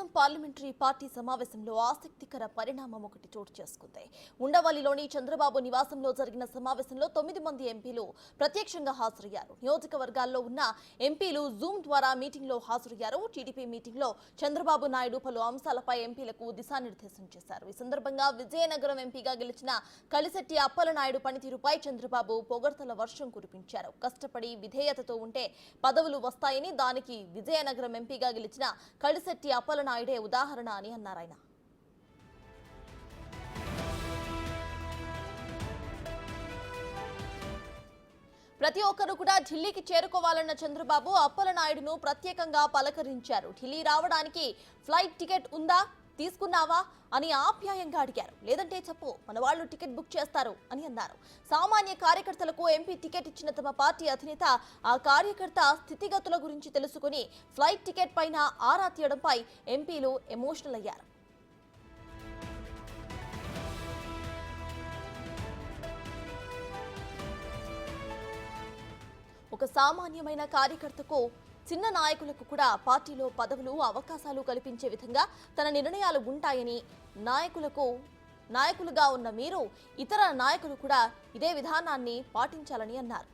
Telugu Desam parliamentary party సమావేశంలో ఆసక్తికర పరిణామం ఒకటి చోటు చేసుకుంది. ఉండవల్లిలోని చంద్రబాబు నివాసంలో జరిగిన సమావేశంలో 9 మంది ఎంపీలు ప్రత్యక్షంగా హాజరయ్యారు. నియోజకవర్గాల్లో ఉన్న ఎంపీలు జూమ్ ద్వారా మీటింగ్లో హాజరయ్యారు. టీడీపీ మీటింగ్లో చంద్రబాబు నాయుడు పలు అంశాలపై ఎంపీలకు దిశానిర్దేశం చేశారు. ఈ సందర్భంగా విజయనగరం ఎంపీగా గెలిచిన కలిశెట్టి అప్పలనాయుడు పనితీరుపై చంద్రబాబు పొగడ్తల వర్షం కురిపించారు. కష్టపడి విధేయతతో ఉంటే పదవులు వస్తాయని, దానికి విజయనగరం ఎంపీగా గెలిచిన కలిశెట్టి అప్పలనాయుడే ఉదాహరణ అని అన్నారు ఆయన. ప్రతి ఒక్కరూ కూడా ఢిల్లీకి చేరుకోవాలన్న చంద్రబాబు అప్పలనాయుడును ప్రత్యేకంగా పలకరించారు. ఢిల్లీ రావడానికి ఫ్లైట్ టికెట్ ఉందా, తీసుకున్నావా అని ఆప్యాయంగా అడిగారు. లేదంటే చెప్పు, మన వాళ్ళు టికెట్ బుక్ చేస్తారు అని అన్నారు. సామాన్య కార్యకర్తలకు ఎంపీ టికెట్ ఇచ్చిన తమ పార్టీ అధినేత ఆ కార్యకర్త స్థితిగతుల గురించి తెలుసుకుని ఫ్లైట్ టికెట్ పైన ఆరా తీయడంపై ఎంపీలు ఎమోషనల్ అయ్యారు. ఒక సామాన్యమైన కార్యకర్తకు, చిన్న నాయకులకు కూడా పార్టీలో పదవులు, అవకాశాలు కల్పించే విధంగా తన నిర్ణయాలు ఉంటాయని, నాయకులుగా ఉన్న మీరు ఇతర నాయకులు కూడా ఇదే విధానాన్ని పాటించాలని అన్నారు.